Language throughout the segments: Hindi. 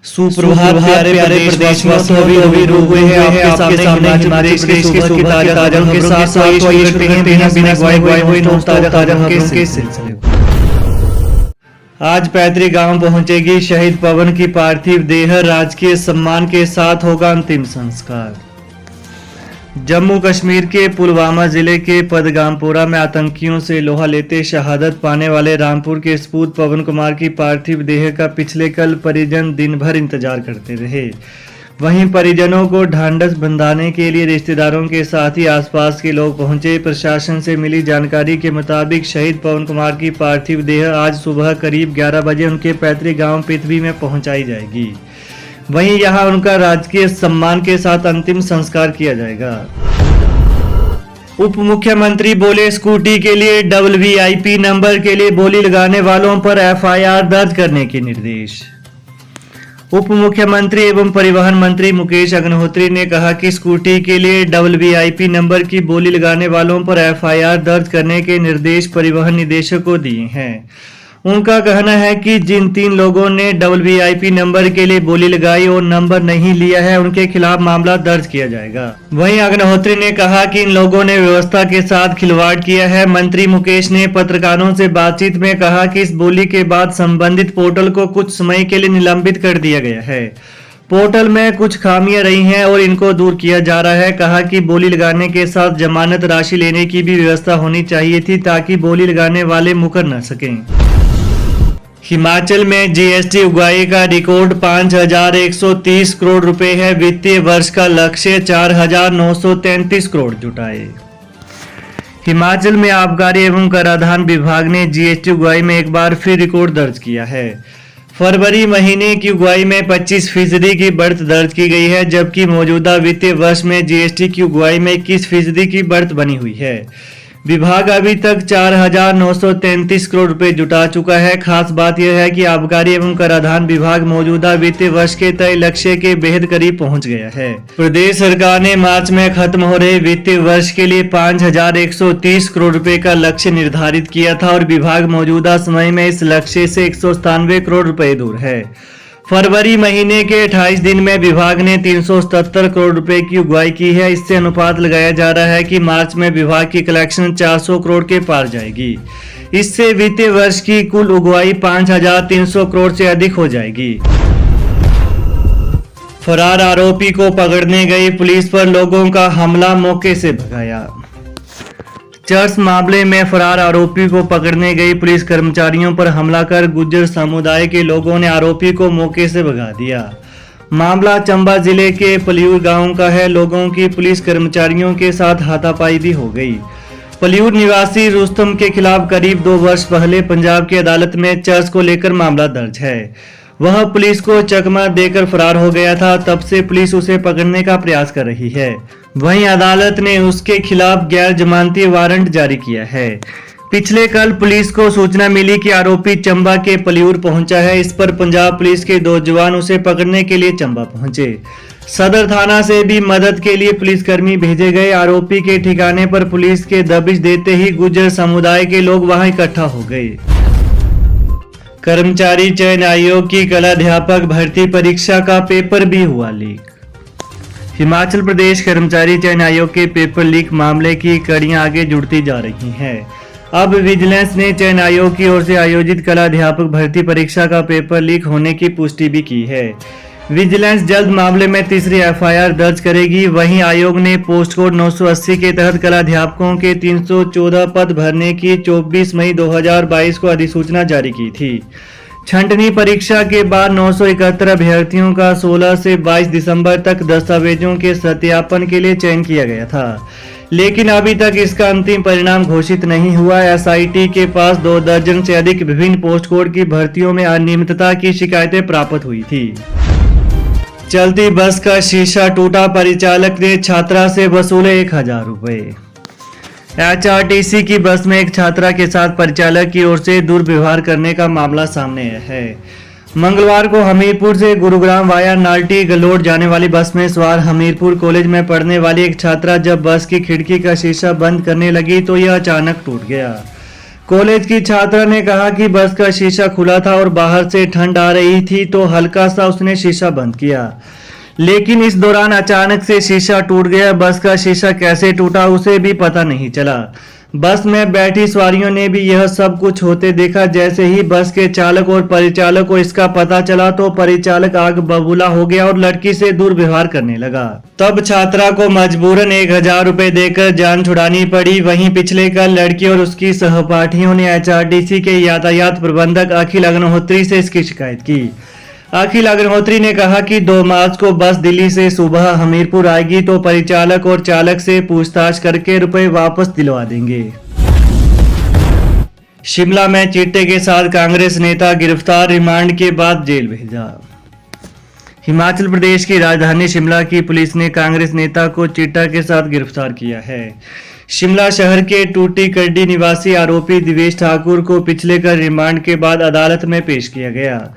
सुप्रभात प्यारे प्यारे प्रदेशवासियों, अभी रूप हुए हैं आपके सामने हिमाचल प्रदेश की सुबह की ताजा खबरों के साथ आइए शुरू करते हैं बिना गवाए हुए ताजा खबरों के सिलसिले। आज पैतृक गांव पहुंचेगी शहीद पवन की पार्थिव देह, राजकीय सम्मान के साथ होगा अंतिम संस्कार। जम्मू कश्मीर के पुलवामा जिले के पदगामपोरा में आतंकियों से लोहा लेते शहादत पाने वाले रामपुर के सपूत पवन कुमार की पार्थिव देह का पिछले कल परिजन दिन भर इंतजार करते रहे। वहीं परिजनों को ढांढस बंधाने के लिए रिश्तेदारों के साथ ही आसपास के लोग पहुंचे। प्रशासन से मिली जानकारी के मुताबिक शहीद पवन कुमार की पार्थिव देह आज सुबह करीब 11 बजे उनके पैतृक गांव पृथ्वी में पहुंचाई जाएगी। वहीं यहां उनका राजकीय सम्मान के साथ अंतिम संस्कार किया जाएगा। उप मुख्यमंत्री बोले, स्कूटी के लिए WVIP नंबर के लिए बोली लगाने वालों पर FIR दर्ज करने के निर्देश। उप मुख्यमंत्री एवं परिवहन मंत्री मुकेश अग्निहोत्री ने कहा कि स्कूटी के लिए WVIP नंबर की बोली लगाने वालों पर FIR दर्ज करने के निर्देश परिवहन निदेशक को दिए हैं। उनका कहना है कि जिन 3 लोगों ने WVIP नंबर के लिए बोली लगाई और नंबर नहीं लिया है, उनके खिलाफ मामला दर्ज किया जाएगा। वहीं अग्निहोत्री ने कहा कि इन लोगों ने व्यवस्था के साथ खिलवाड़ किया है। मंत्री मुकेश ने पत्रकारों से बातचीत में कहा कि इस बोली के बाद संबंधित पोर्टल को कुछ समय के लिए निलंबित कर दिया गया है। पोर्टल में कुछ खामियां रही हैं और इनको दूर किया जा रहा है। कहा कि बोली लगाने के साथ जमानत राशि लेने की भी व्यवस्था होनी चाहिए थी ताकि बोली लगाने वाले मुकर न सकें। हिमाचल में GST उगाही का रिकॉर्ड 5,130 करोड़ रुपए है। वित्तीय वर्ष का लक्ष्य 4,933 करोड़ जुटाए। हिमाचल में आबकारी एवं कराधान विभाग ने GST उगाही में एक बार फिर रिकॉर्ड दर्ज किया है। फरवरी महीने की उगाही में 25% की बढ़त दर्ज की गई है, जबकि मौजूदा वित्तीय वर्ष में GST की उगाही में 21% की बढ़त बनी हुई है। विभाग अभी तक 4,933 करोड़ रुपए जुटा चुका है। खास बात यह है कि आबकारी एवं कराधान विभाग मौजूदा वित्तीय वर्ष के तय लक्ष्य के बेहद करीब पहुंच गया है। प्रदेश सरकार ने मार्च में खत्म हो रहे वित्तीय वर्ष के लिए 5,130 करोड़ रुपए का लक्ष्य निर्धारित किया था और विभाग मौजूदा समय में इस लक्ष्य से 197 करोड़ रुपए दूर है। फरवरी महीने के 28 दिन में विभाग ने 377 करोड़ रुपए की उगाही की है। इससे अनुपात लगाया जा रहा है कि मार्च में विभाग की कलेक्शन 400 करोड़ के पार जाएगी। इससे वित्तीय वर्ष की कुल उगाही 5,300 करोड़ से अधिक हो जाएगी। फरार आरोपी को पकड़ने गई पुलिस पर लोगों का हमला, मौके से भगाया। चर्च मामले में फरार आरोपी को पकड़ने गई पुलिस कर्मचारियों पर हमला कर गुर्जर समुदाय के लोगों ने आरोपी को मौके से भगा दिया। मामला चंबा जिले के पलियूर गांव का है। लोगों की पुलिस कर्मचारियों के साथ हाथापाई भी हो गई। पलियूर निवासी रुस्तम के खिलाफ करीब 2 वर्ष पहले पंजाब की अदालत में चर्च को लेकर मामला दर्ज है। वह पुलिस को चकमा देकर फरार हो गया था। तब से पुलिस उसे पकड़ने का प्रयास कर रही है। वहीं अदालत ने उसके खिलाफ गैर जमानती वारंट जारी किया है। पिछले कल पुलिस को सूचना मिली कि आरोपी चंबा के पलियूर पहुंचा है। इस पर पंजाब पुलिस के 2 जवान उसे पकड़ने के लिए चंबा पहुंचे। सदर थाना से भी मदद के लिए पुलिसकर्मी भेजे गए। आरोपी के ठिकाने पर पुलिस के दबिश देते ही गुर्जर समुदाय के लोग वहां इकट्ठा हो गए। कर्मचारी चयन आयोग की कलाध्यापक भर्ती परीक्षा का पेपर भी हुआ लीक। हिमाचल प्रदेश कर्मचारी चयन आयोग के पेपर लीक मामले की कड़ियां आगे जुड़ती जा रही हैं। अब विजिलेंस ने चयन आयोग की ओर से आयोजित कलाध्यापक भर्ती परीक्षा का पेपर लीक होने की पुष्टि भी की है। विजिलेंस जल्द मामले में तीसरी FIR दर्ज करेगी। वहीं आयोग ने पोस्ट कोड 980 के तहत कलाध्यापकों के 314 पद भरने की 24 मई 2022 को अधिसूचना जारी की थी। छंटनी परीक्षा के बाद 971 अभ्यर्थियों का 16 से 22 दिसंबर तक दस्तावेजों के सत्यापन के लिए चयन किया गया था, लेकिन अभी तक इसका अंतिम परिणाम घोषित नहीं हुआ। SIT के पास 2 दर्जन से अधिक विभिन्न पोस्ट कोड की भर्तियों में अनियमितता की शिकायतें प्राप्त हुई थी। चलती बस का शीशा टूटा, परिचालक ने छात्रा से वसूले 1,000 रुपए। HRTC की बस में एक छात्रा के साथ परिचालक की ओर से दुर्व्यवहार करने का मामला सामने आया है। मंगलवार को हमीरपुर से गुरुग्राम वाया नाल्टी गलोड जाने वाली बस में सवार हमीरपुर कॉलेज में पढ़ने वाली एक छात्रा जब बस की खिड़की का शीशा बंद करने लगी तो यह अचानक टूट गया। कॉलेज की छात्रा ने कहा कि बस का शीशा खुला था और बाहर से ठंड आ रही थी तो हल्का सा उसने शीशा बंद किया, लेकिन इस दौरान अचानक से शीशा टूट गया। बस का शीशा कैसे टूटा उसे भी पता नहीं चला। बस में बैठी सवारियों ने भी यह सब कुछ होते देखा। जैसे ही बस के चालक और परिचालक को इसका पता चला तो परिचालक आग बबूला हो गया और लड़की से दुर्व्यवहार करने लगा। तब छात्रा को मजबूरन 1000 रुपए देकर जान छुड़ानी पड़ी। वहीं पिछले कल लड़की और उसकी सहपाठियों ने HRTC के यातायात प्रबंधक अखिल अग्निहोत्री से इसकी शिकायत की। अखिल अग्निहोत्री ने कहा कि 2 मार्च को बस दिल्ली से सुबह हमीरपुर आएगी तो परिचालक और चालक से पूछताछ करके रुपए वापस दिलवा देंगे। शिमला में चिट्टे के साथ कांग्रेस नेता गिरफ्तार, रिमांड के बाद जेल भेजा। हिमाचल प्रदेश की राजधानी शिमला की पुलिस ने कांग्रेस नेता को चिट्टा के साथ गिरफ्तार किया है। शिमला शहर के टूटी कड्डी निवासी आरोपी दिवेश ठाकुर को पिछले कल रिमांड के बाद अदालत में पेश किया गया।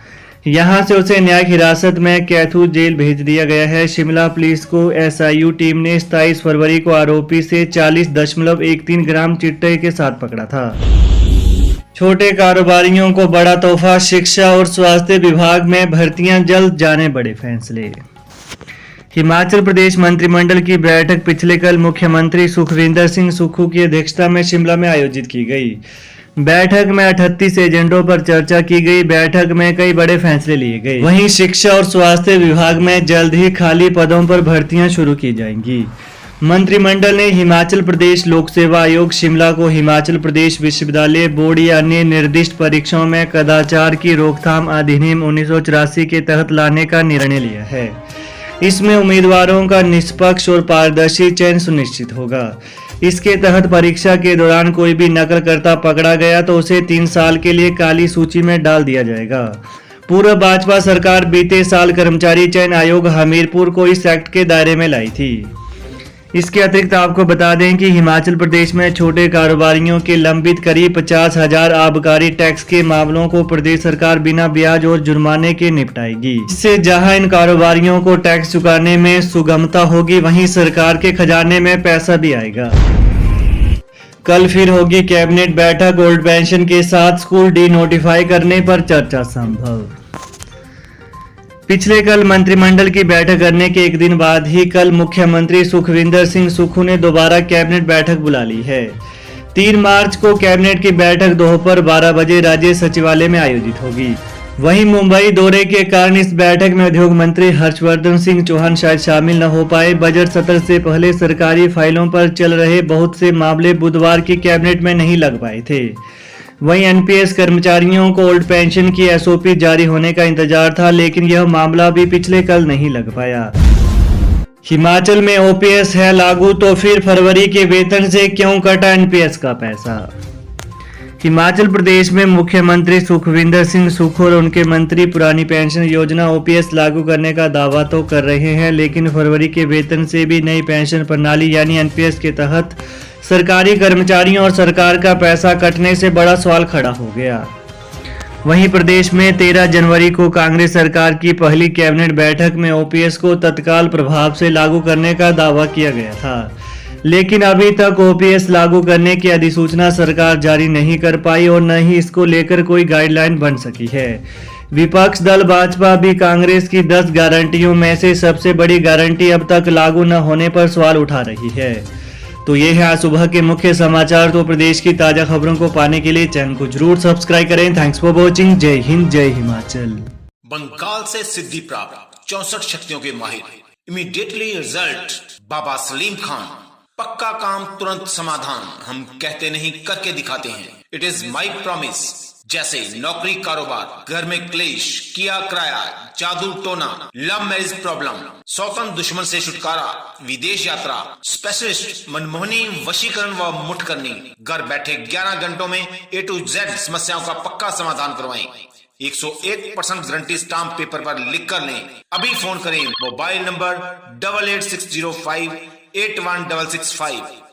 यहां से उसे न्यायिक हिरासत में कैथू जेल भेज दिया गया है। शिमला पुलिस को SIU टीम ने 27 फरवरी को आरोपी से 40.13 ग्राम चिट्टे के साथ पकड़ा था। छोटे कारोबारियों को बड़ा तोहफा, शिक्षा और स्वास्थ्य विभाग में भर्तियां जल्द, जाने बड़े फैसले। हिमाचल प्रदेश मंत्रिमंडल की बैठक पिछले कल मुख्यमंत्री सुखविंदर सिंह सुक्खू की अध्यक्षता में शिमला में आयोजित की गई। बैठक में 38 एजेंडों पर चर्चा की गई। बैठक में कई बड़े फैसले लिए गए। वहीं शिक्षा और स्वास्थ्य विभाग में जल्द ही खाली पदों पर भर्तियां शुरू की जाएंगी। मंत्रिमंडल ने हिमाचल प्रदेश लोक सेवा आयोग शिमला को हिमाचल प्रदेश विश्वविद्यालय बोर्ड या अन्य निर्दिष्ट परीक्षाओं में कदाचार की रोकथाम अधिनियम 1984 के तहत लाने का निर्णय लिया है। इसमें उम्मीदवारों का निष्पक्ष और पारदर्शी चयन सुनिश्चित होगा। इसके तहत परीक्षा के दौरान कोई भी नकल करता पकड़ा गया तो उसे 3 साल के लिए काली सूची में डाल दिया जाएगा। पूर्व भाजपा सरकार बीते साल कर्मचारी चयन आयोग हमीरपुर को इस एक्ट के दायरे में लाई थी। इसके अतिरिक्त आपको बता दें कि हिमाचल प्रदेश में छोटे कारोबारियों के लंबित करीब 50,000 आबकारी टैक्स के मामलों को प्रदेश सरकार बिना ब्याज और जुर्माने के निपटाएगी। इससे जहां इन कारोबारियों को टैक्स चुकाने में सुगमता होगी, वहीं सरकार के खजाने में पैसा भी आएगा। कल फिर होगी कैबिनेट बैठक, ओल्ड पेंशन के साथ स्कूल डी नोटिफाई करने पर चर्चा संभव। पिछले कल मंत्रिमंडल की बैठक करने के एक दिन बाद ही कल मुख्यमंत्री सुखविंदर सिंह सुक्खू ने दोबारा कैबिनेट बैठक बुला ली है। 3 मार्च को कैबिनेट की बैठक दोपहर 12 बजे राज्य सचिवालय में आयोजित होगी। वहीं मुंबई दौरे के कारण इस बैठक में उद्योग मंत्री हर्षवर्धन सिंह चौहान शायद शामिल न हो पाए। बजट सत्र से पहले सरकारी फाइलों पर चल रहे बहुत से मामले बुधवार की कैबिनेट में नहीं लग पाए थे। वहीं NPS कर्मचारियों को ओल्ड पेंशन की SOP जारी होने का इंतजार था, लेकिन यह मामला भी पिछले कल नहीं लग पाया। हिमाचल में OPS है लागू, तो फिर फरवरी के वेतन से क्यों कटा NPS का पैसा। हिमाचल प्रदेश में मुख्यमंत्री सुखविंदर सिंह सुक्खू और उनके मंत्री पुरानी पेंशन योजना OPS लागू करने का दावा तो कर रहे हैं, लेकिन फरवरी के वेतन से भी नई पेंशन प्रणाली यानी NPS के तहत सरकारी कर्मचारियों और सरकार का पैसा कटने से बड़ा सवाल खड़ा हो गया। वहीं प्रदेश में 13 जनवरी को कांग्रेस सरकार की पहली कैबिनेट बैठक में OPS को तत्काल प्रभाव से लागू करने का दावा किया गया था, लेकिन अभी तक OPS लागू करने की अधिसूचना सरकार जारी नहीं कर पाई और न ही इसको लेकर कोई गाइडलाइन बन सकी है। विपक्ष दल भाजपा भी कांग्रेस की 10 गारंटियों में से सबसे बड़ी गारंटी अब तक लागू न होने पर सवाल उठा रही है। तो ये है आज सुबह के मुख्य समाचार। तो प्रदेश की ताजा खबरों को पाने के लिए चैनल को जरूर सब्सक्राइब करें। Thanks for watching. जय हिंद, जय हिमाचल। बंगाल से सिद्धि प्राप्त 64 शक्तियों के माहिर, इमीडिएटली रिजल्ट बाबा सलीम खान। पक्का काम, तुरंत समाधान। हम कहते नहीं, करके दिखाते हैं। It is my promise. जैसे नौकरी, कारोबार, घर में क्लेश, किया किराया, जादू टोना, लव मैरिज प्रॉब्लम, सौतन दुश्मन से छुटकारा, विदेश यात्रा, स्पेशलिस्ट मनमोहनी, वशीकरण व मुठ करनी। घर बैठे 11 घंटों में A to Z समस्याओं का पक्का समाधान करवाएं। 101% गारंटी स्टाम्प पेपर पर लिख कर लें। अभी फोन करें। Mobile number 8860581665।